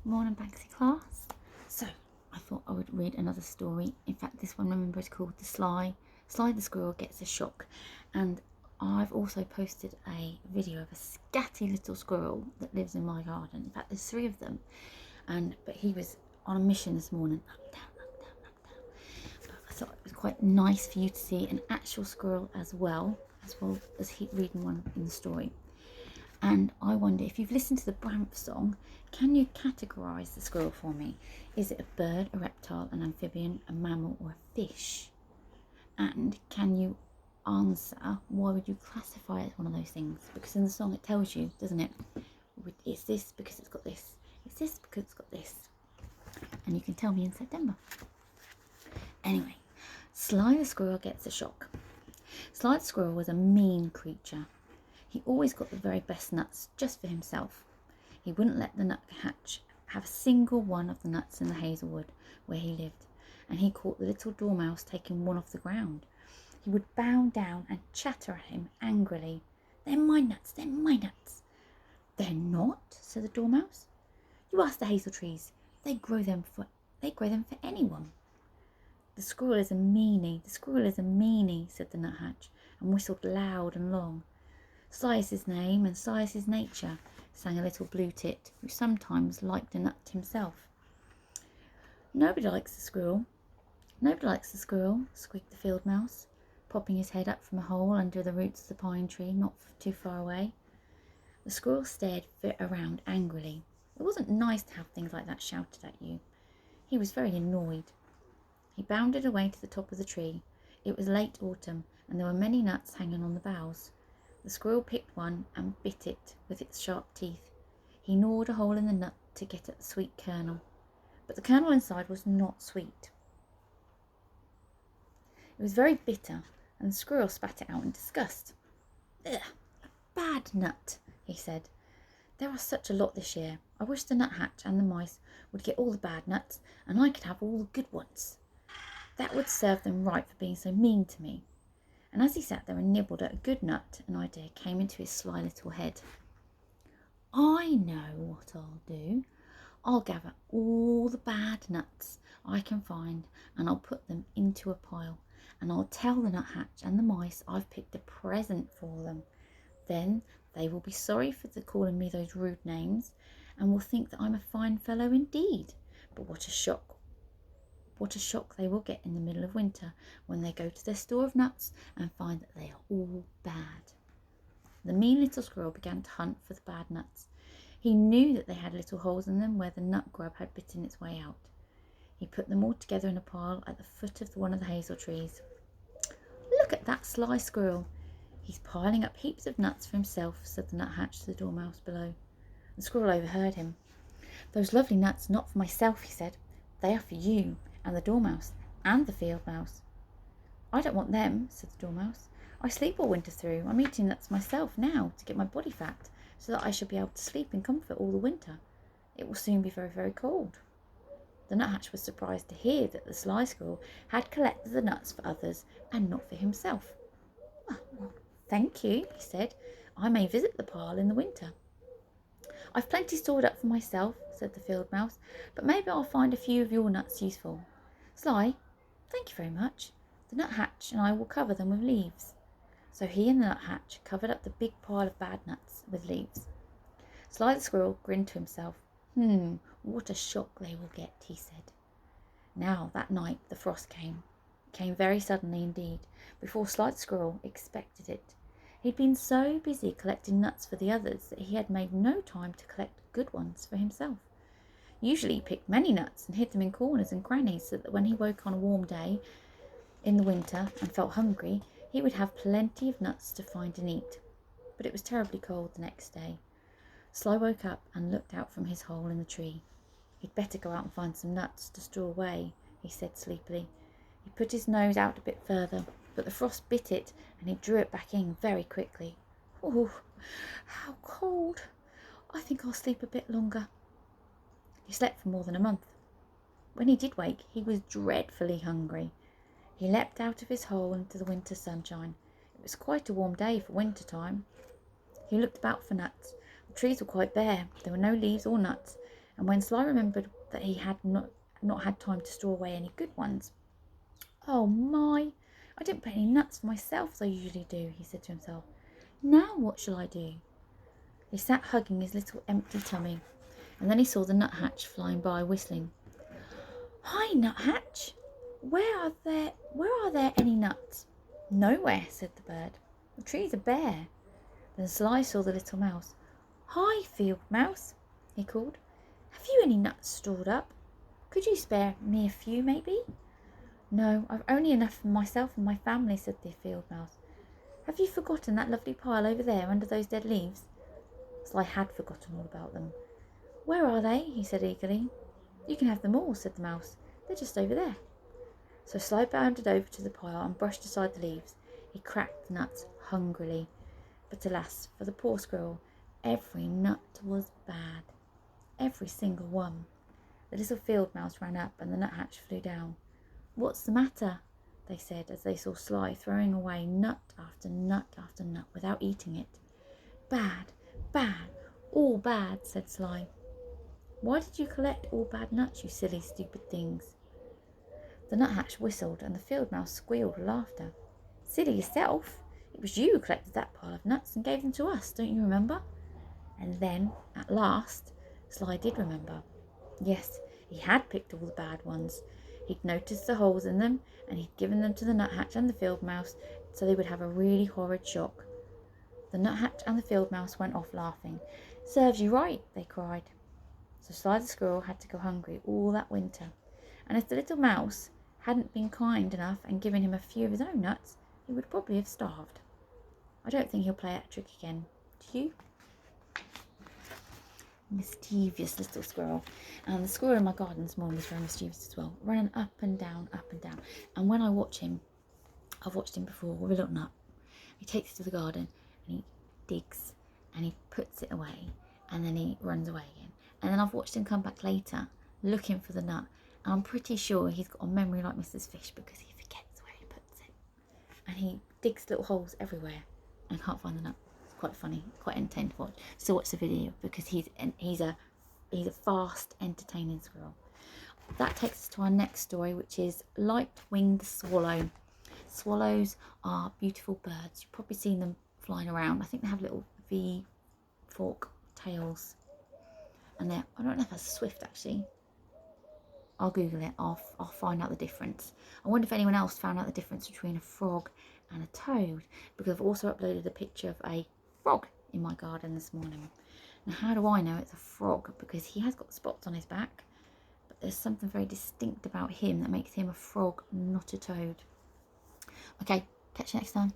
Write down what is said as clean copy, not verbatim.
Morning, Banksy class. So, I thought I would read another story. In fact, this one, remember, is called Sly the Squirrel Gets a Shock. And I've also posted a video of a scatty little squirrel that lives in my garden. In fact, there's 3 of them. But he was on a mission this morning. Up, down, up, down, up, down. But I thought it was quite nice for you to see an actual squirrel as well as he reading one in the story. And I wonder, if you've listened to the Bramp song, can you categorise the squirrel for me? Is it a bird, a reptile, an amphibian, a mammal, or a fish? And can you answer, why would you classify it as one of those things? Because in the song it tells you, doesn't it? It's this because it's got this. It's this because it's got this. And you can tell me in September. Anyway, Sly the Squirrel Gets a Shock. Sly the Squirrel was a mean creature. He always got the very best nuts just for himself. He wouldn't let the nuthatch have a single one of the nuts in the hazelwood where he lived, and he caught the little dormouse taking one off the ground. He would bow down and chatter at him angrily. "They're my nuts, they're my nuts." "They're not," said the dormouse. "You ask the hazel trees. They grow them for anyone." The squirrel is a meanie, said the nuthatch, and whistled loud and long. "Sly is his name, and Sly is his nature," sang a little blue tit, who sometimes liked a nut himself. Nobody likes the squirrel, squeaked the field mouse, popping his head up from a hole under the roots of the pine tree not too far away. The squirrel stared around angrily. It wasn't nice to have things like that shouted at you. He was very annoyed. He bounded away to the top of the tree. It was late autumn, and there were many nuts hanging on the boughs. The squirrel picked one and bit it with its sharp teeth. He gnawed a hole in the nut to get at the sweet kernel, but the kernel inside was not sweet. It was very bitter, and the squirrel spat it out in disgust. "Ugh, a bad nut," he said. "There are such a lot this year. I wish the nuthatch and the mice would get all the bad nuts, and I could have all the good ones. That would serve them right for being so mean to me." And as he sat there and nibbled at a good nut, an idea came into his sly little head. "I know what I'll do. I'll gather all the bad nuts I can find, and I'll put them into a pile, and I'll tell the nuthatch and the mice I've picked a present for them. Then they will be sorry for calling me those rude names, and will think that I'm a fine fellow indeed. But what a shock they will get in the middle of winter when they go to their store of nuts and find that they are all bad." The mean little squirrel began to hunt for the bad nuts. He knew that they had little holes in them where the nut grub had bitten its way out. He put them all together in a pile at the foot of one of the hazel trees. "Look at that sly squirrel. He's piling up heaps of nuts for himself," said the nuthatch to the dormouse below. The squirrel overheard him. "Those lovely nuts are not for myself," he said. "They are for you and the dormouse and the field mouse." "I don't want them," said the dormouse. "I sleep all winter through. I'm eating nuts myself now to get my body fat, so that I shall be able to sleep in comfort all the winter. It will soon be very, very cold." The nuthatch was surprised to hear that the sly squirrel had collected the nuts for others and not for himself. "Well, thank you," he said. "I may visit the pile in the winter." "I've plenty stored up for myself," said the field mouse, "but maybe I'll find a few of your nuts useful. Sly, thank you very much. The nuthatch and I will cover them with leaves." So he and the nuthatch covered up the big pile of bad nuts with leaves. Sly the squirrel grinned to himself. What a shock they will get," he said. Now that night the frost came. It came very suddenly indeed, before Sly the squirrel expected it. He'd been so busy collecting nuts for the others that he had made no time to collect good ones for himself. Usually he picked many nuts and hid them in corners and crannies, so that when he woke on a warm day in the winter and felt hungry, he would have plenty of nuts to find and eat. But it was terribly cold the next day. Sly woke up and looked out from his hole in the tree. "He'd better go out and find some nuts to store away," he said sleepily. He put his nose out a bit further, but the frost bit it and he drew it back in very quickly. "Oh, how cold! I think I'll sleep a bit longer." He slept for more than a month. When he did wake, he was dreadfully hungry. He leapt out of his hole into the winter sunshine. It was quite a warm day for winter time. He looked about for nuts. The trees were quite bare. There were no leaves or nuts, And when Sly remembered that he had not had time to store away any good ones, "Oh my, I didn't put any nuts for myself as I usually do," he said to himself. "Now what shall I do?" He sat hugging his little empty tummy, and then he saw the nuthatch flying by, whistling. "Hi, nuthatch! Where are there any nuts?" "Nowhere," said the bird. "The trees are bare." Then Sly saw the little mouse. "Hi, field mouse," he called. "Have you any nuts stored up? Could you spare me a few, maybe?" "No, I've only enough for myself and my family," said the field mouse. "Have you forgotten that lovely pile over there under those dead leaves?" Sly had forgotten all about them. "Where are they?" he said eagerly. "You can have them all," said the mouse. "They're just over there." So Sly bounded over to the pile and brushed aside the leaves. He cracked the nuts hungrily. But alas, for the poor squirrel, every nut was bad. Every single one. The little field mouse ran up and the nuthatch flew down. "What's the matter?" they said as they saw Sly throwing away nut after nut after nut without eating it. "Bad, bad, all bad," said Sly. "Why did you collect all bad nuts, you silly, stupid things?" The nuthatch whistled and the field mouse squealed with laughter. "Silly yourself! It was you who collected that pile of nuts and gave them to us, don't you remember?" And then, at last, Sly did remember. Yes, he had picked all the bad ones. He'd noticed the holes in them, and he'd given them to the nuthatch and the field mouse so they would have a really horrid shock. The nuthatch and the field mouse went off laughing. "Serves you right," they cried. So Sly the squirrel had to go hungry all that winter. And if the little mouse hadn't been kind enough and given him a few of his own nuts, he would probably have starved. I don't think he'll play that trick again. Do you? Mischievous little squirrel. And the squirrel in my garden this morning was very mischievous as well, running up and down, up and down. And when I watch him, I've watched him before with a little nut. He takes it to the garden and he digs and he puts it away and then he runs away again. And then I've watched him come back later looking for the nut. And I'm pretty sure he's got a memory like Mrs. Fish because he forgets where he puts it. And he digs little holes everywhere and can't find the nut. It's quite funny, quite entertaining to watch. So watch the video because he's a fast, entertaining squirrel. That takes us to our next story, which is Light-Winged Swallow. Swallows are beautiful birds. You've probably seen them flying around. I think they have little V-fork tails. And I don't know if that's swift actually. I'll Google it. I'll find out the difference. I wonder if anyone else found out the difference between a frog and a toad, because I've also uploaded a picture of a frog in my garden this morning. Now, how do I know it's a frog? Because he has got spots on his back, but there's something very distinct about him that makes him a frog, not a toad. Okay, catch you next time.